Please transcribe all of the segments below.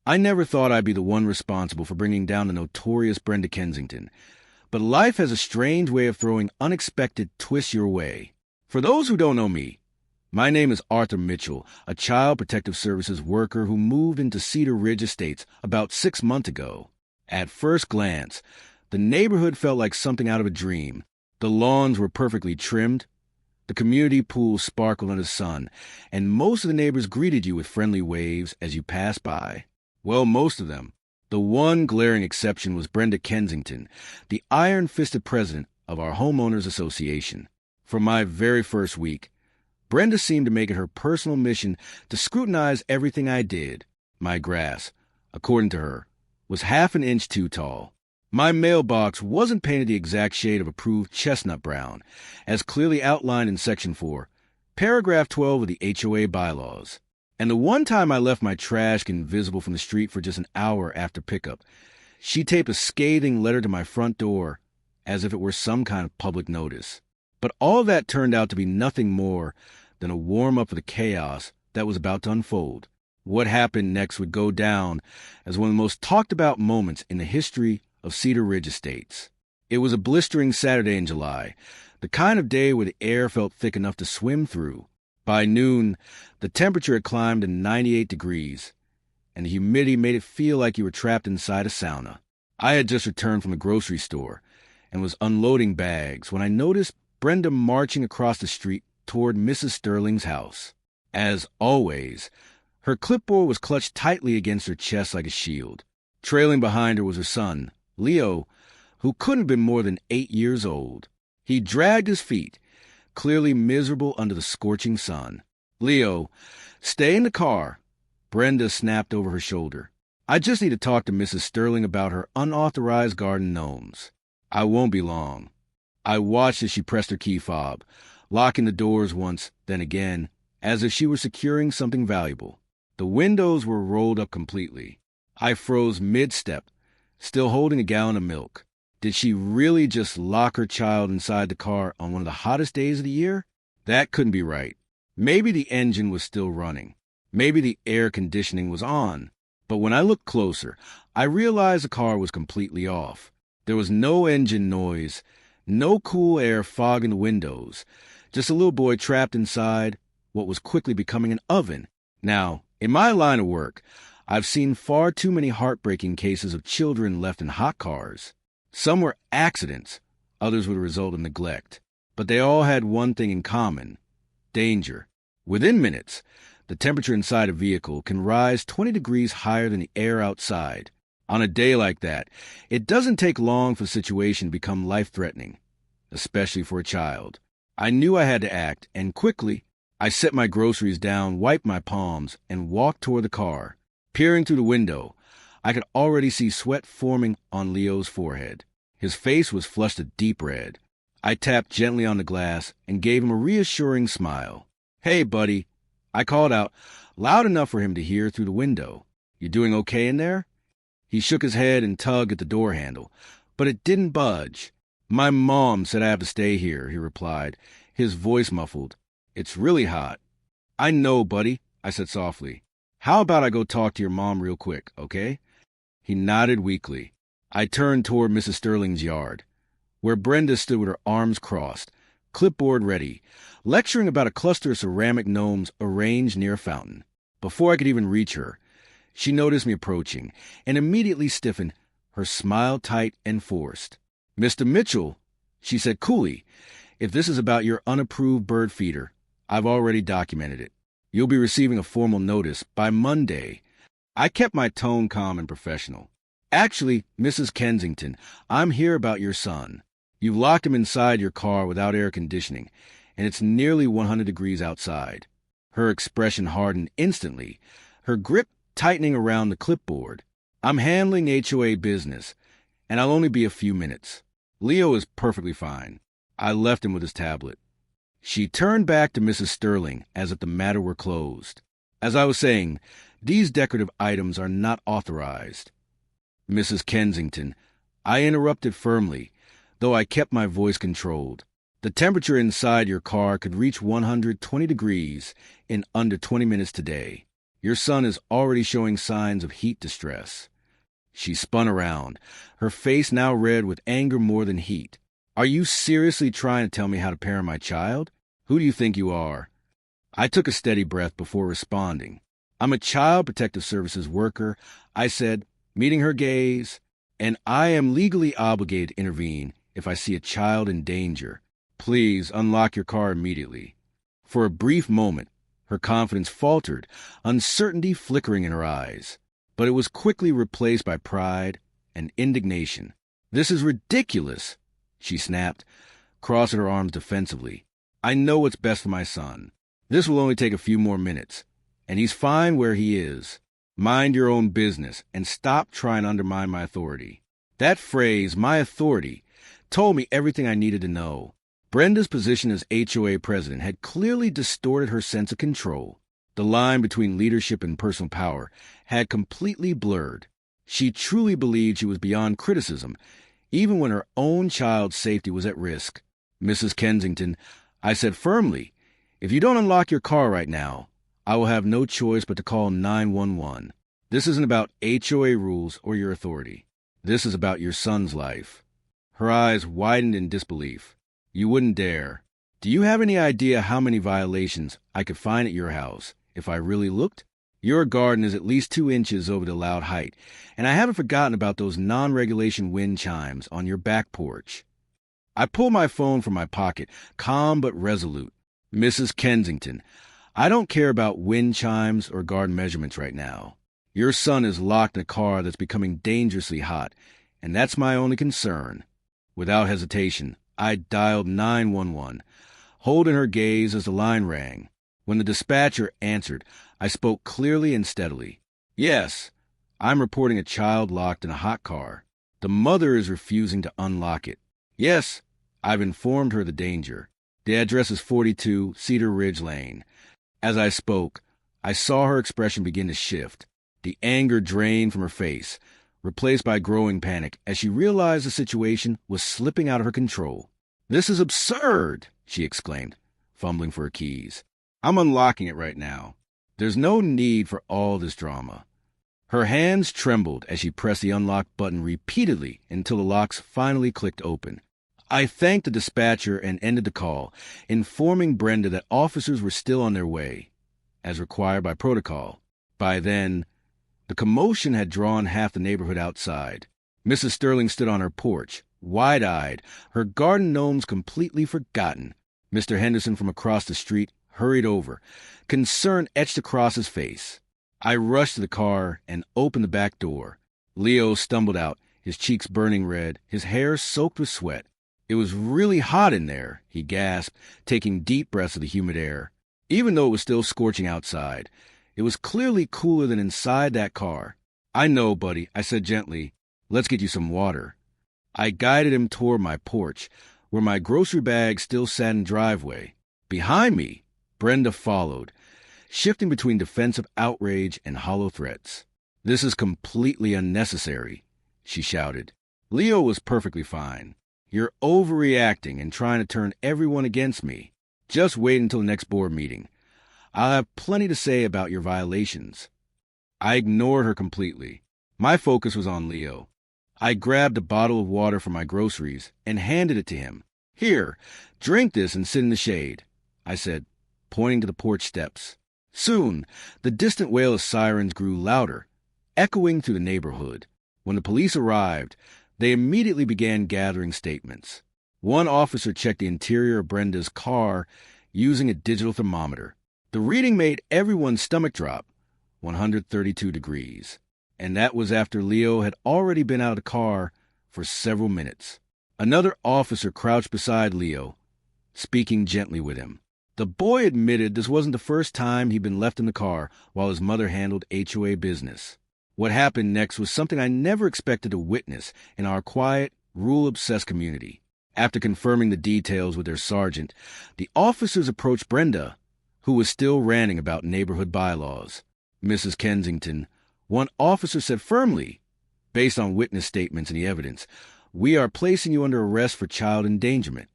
I never thought I'd be the one responsible for bringing down the notorious Brenda Kensington, but life has a strange way of throwing unexpected twists your way. For those who don't know me, my name is Arthur Mitchell, a Child Protective Services worker who moved into Cedar Ridge Estates about 6 months ago. At first glance, the neighborhood felt like something out of a dream. The lawns were perfectly trimmed, the community pool sparkled in the sun, and most of the neighbors greeted you with friendly waves as you passed by. Well, most of them. The one glaring exception was Brenda Kensington, the iron-fisted president of our Homeowners Association. For my very first week, Brenda seemed to make it her personal mission to scrutinize everything I did. My grass, according to her, was half an inch too tall. My mailbox wasn't painted the exact shade of approved chestnut brown, as clearly outlined in Section 4, Paragraph 12 of the HOA bylaws. And the one time I left my trash invisible from the street for just an hour after pickup, she taped a scathing letter to my front door as if it were some kind of public notice. But all that turned out to be nothing more than a warm-up for the chaos that was about to unfold. What happened next would go down as one of the most talked-about moments in the history of Cedar Ridge Estates. It was a blistering Saturday in July, the kind of day where the air felt thick enough to swim through. By noon, the temperature had climbed to 98 degrees, and the humidity made it feel like you were trapped inside a sauna. I had just returned from the grocery store and was unloading bags when I noticed Brenda marching across the street toward Mrs. Sterling's house. As always, her clipboard was clutched tightly against her chest like a shield. Trailing behind her was her son, Leo, who couldn't have been more than 8 years old. He dragged his feet, clearly miserable under the scorching sun. "Leo, stay in the car," Brenda snapped over her shoulder. "I just need to talk to Mrs. Sterling about her unauthorized garden gnomes." "I won't be long." I watched as she pressed her key fob, locking the doors once, then again, as if she were securing something valuable. The windows were rolled up completely. I froze mid-step, still holding a gallon of milk. Did she really just lock her child inside the car on one of the hottest days of the year? That couldn't be right. Maybe the engine was still running. Maybe the air conditioning was on. But when I looked closer, I realized the car was completely off. There was no engine noise, no cool air fogging the windows, just a little boy trapped inside what was quickly becoming an oven. Now, in my line of work, I've seen far too many heartbreaking cases of children left in hot cars. Some were accidents, others were the result of neglect. But they all had one thing in common: danger. Within minutes, the temperature inside a vehicle can rise 20 degrees higher than the air outside. On a day like that, it doesn't take long for the situation to become life-threatening, especially for a child. I knew I had to act, and quickly, I set my groceries down, wiped my palms, and walked toward the car. Peering through the window, I could already see sweat forming on Leo's forehead. His face was flushed a deep red. I tapped gently on the glass and gave him a reassuring smile. "Hey, buddy," I called out, loud enough for him to hear through the window. "You doing okay in there?" He shook his head and tugged at the door handle, but it didn't budge. "My mom said I have to stay here," he replied, his voice muffled. "It's really hot." "I know, buddy," I said softly. "How about I go talk to your mom real quick, okay?" He nodded weakly. I turned toward Mrs. Sterling's yard, where Brenda stood with her arms crossed, clipboard ready, lecturing about a cluster of ceramic gnomes arranged near a fountain. Before I could even reach her, she noticed me approaching and immediately stiffened, her smile tight and forced. "Mr. Mitchell," she said coolly, "if this is about your unapproved bird feeder, I've already documented it. You'll be receiving a formal notice by Monday." I kept my tone calm and professional. "Actually, Mrs. Kensington, I'm here about your son. You've locked him inside your car without air conditioning, and it's nearly 100 degrees outside." Her expression hardened instantly, her grip tightening around the clipboard. "I'm handling HOA business, and I'll only be a few minutes. Leo is perfectly fine." I left him with his tablet. She turned back to Mrs. Sterling as if the matter were closed. "As I was saying, these decorative items are not authorized." "Mrs. Kensington," I interrupted firmly, though I kept my voice controlled. "The temperature inside your car could reach 120 degrees in under 20 minutes today. Your son is already showing signs of heat distress. She spun around, her face now red with anger more than heat. Are you seriously trying to tell me how to parent my child? Who do you think you are? I took a steady breath before responding. I'm a Child Protective Services worker, I said, meeting her gaze, and I am legally obligated to intervene if I see a child in danger. Please unlock your car immediately. For a brief moment, her confidence faltered, uncertainty flickering in her eyes. But it was quickly replaced by pride and indignation. This is ridiculous, she snapped, crossing her arms defensively. I know what's best for my son. This will only take a few more minutes, and he's fine where he is. Mind your own business and stop trying to undermine my authority. That phrase, my authority, told me everything I needed to know. Brenda's position as HOA president had clearly distorted her sense of control. The line between leadership and personal power had completely blurred. She truly believed she was beyond criticism, even when her own child's safety was at risk. Mrs. Kensington, I said firmly, if you don't unlock your car right now, I will have no choice but to call 911. This isn't about HOA rules or your authority. This is about your son's life. Her eyes widened in disbelief. You wouldn't dare. Do you have any idea how many violations I could find at your house if I really looked? Your garden is at least 2 inches over the allowed height, and I haven't forgotten about those non-regulation wind chimes on your back porch. I pulled my phone from my pocket, calm but resolute. Mrs. Kensington, I don't care about wind chimes or garden measurements right now. Your son is locked in a car that's becoming dangerously hot, and that's my only concern. Without hesitation, I dialed 911, holding her gaze as the line rang. When the dispatcher answered, I spoke clearly and steadily. Yes, I'm reporting a child locked in a hot car. The mother is refusing to unlock it. Yes, I've informed her the danger. The address is 42 Cedar Ridge Lane. As I spoke, I saw her expression begin to shift. The anger drained from her face, replaced by growing panic as she realized the situation was slipping out of her control. This is absurd, she exclaimed, fumbling for her keys. I'm unlocking it right now. There's no need for all this drama. Her hands trembled as she pressed the unlock button repeatedly until the locks finally clicked open. I thanked the dispatcher and ended the call, informing Brenda that officers were still on their way, as required by protocol. By then, the commotion had drawn half the neighborhood outside. Mrs. Sterling stood on her porch, wide-eyed, her garden gnomes completely forgotten. Mr. Henderson from across the street hurried over, concern etched across his face. I rushed to the car and opened the back door. Leo stumbled out, his cheeks burning red, his hair soaked with sweat. It was really hot in there, he gasped, taking deep breaths of the humid air. Even though it was still scorching outside, it was clearly cooler than inside that car. I know, buddy, I said gently. Let's get you some water. I guided him toward my porch, where my grocery bag still sat in the driveway. Behind me, Brenda followed, shifting between defensive outrage and hollow threats. This is completely unnecessary, she shouted. Leo was perfectly fine. You're overreacting and trying to turn everyone against me. Just wait until the next board meeting. I'll have plenty to say about your violations. I ignored her completely. My focus was on Leo. I grabbed a bottle of water from my groceries and handed it to him. Here, drink this and sit in the shade, I said, pointing to the porch steps. Soon, the distant wail of sirens grew louder, echoing through the neighborhood. When the police arrived, they immediately began gathering statements. One officer checked the interior of Brenda's car using a digital thermometer. The reading made everyone's stomach drop, 132 degrees. And that was after Leo had already been out of the car for several minutes. Another officer crouched beside Leo, speaking gently with him. The boy admitted this wasn't the first time he'd been left in the car while his mother handled HOA business. What happened next was something I never expected to witness in our quiet, rule-obsessed community. After confirming the details with their sergeant, the officers approached Brenda, who was still ranting about neighborhood bylaws. Mrs. Kensington, one officer said firmly, based on witness statements and the evidence, we are placing you under arrest for child endangerment.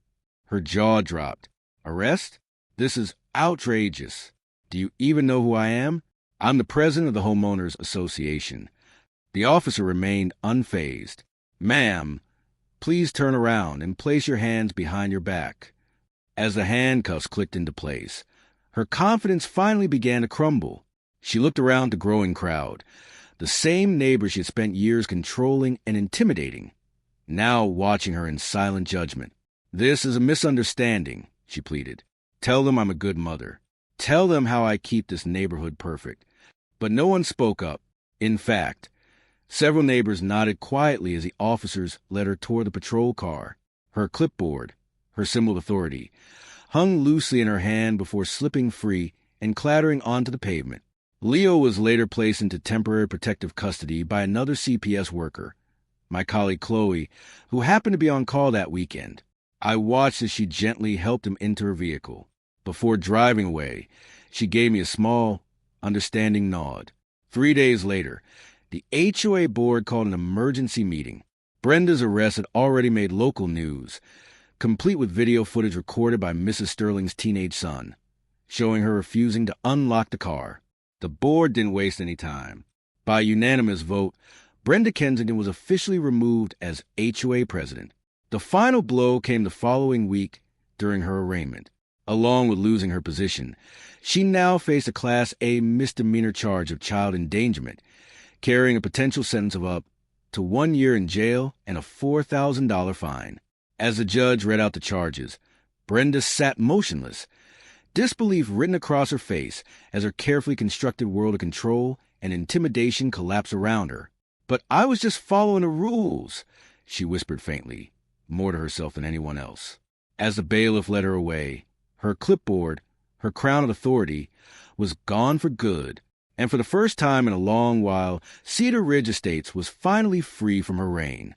Her jaw dropped. Arrest? This is outrageous. Do you even know who I am? I'm the president of the Homeowners Association. The officer remained unfazed. Ma'am, please turn around and place your hands behind your back. As the handcuffs clicked into place, her confidence finally began to crumble. She looked around the growing crowd, the same neighbors she had spent years controlling and intimidating, now watching her in silent judgment. "This is a misunderstanding," she pleaded. "Tell them I'm a good mother. Tell them how I keep this neighborhood perfect." But no one spoke up. In fact, several neighbors nodded quietly as the officers led her toward the patrol car. Her clipboard, her symbol of authority, hung loosely in her hand before slipping free and clattering onto the pavement. Leo was later placed into temporary protective custody by another CPS worker, my colleague Chloe, who happened to be on call that weekend. I watched as she gently helped him into her vehicle. Before driving away, she gave me a small, understanding nod. 3 days later, the HOA board called an emergency meeting. Brenda's arrest had already made local news, complete with video footage recorded by Mrs. Sterling's teenage son, showing her refusing to unlock the car. The board didn't waste any time. By unanimous vote, Brenda Kensington was officially removed as HOA president. The final blow came the following week during her arraignment. Along with losing her position, she now faced a Class A misdemeanor charge of child endangerment, carrying a potential sentence of up to 1 year in jail and a $4,000 fine. As the judge read out the charges, Brenda sat motionless, disbelief written across her face as her carefully constructed world of control and intimidation collapsed around her. "But I was just following the rules," she whispered faintly, more to herself than anyone else. As the bailiff led her away, her clipboard, her crown of authority, was gone for good, and for the first time in a long while, Cedar Ridge Estates was finally free from her reign.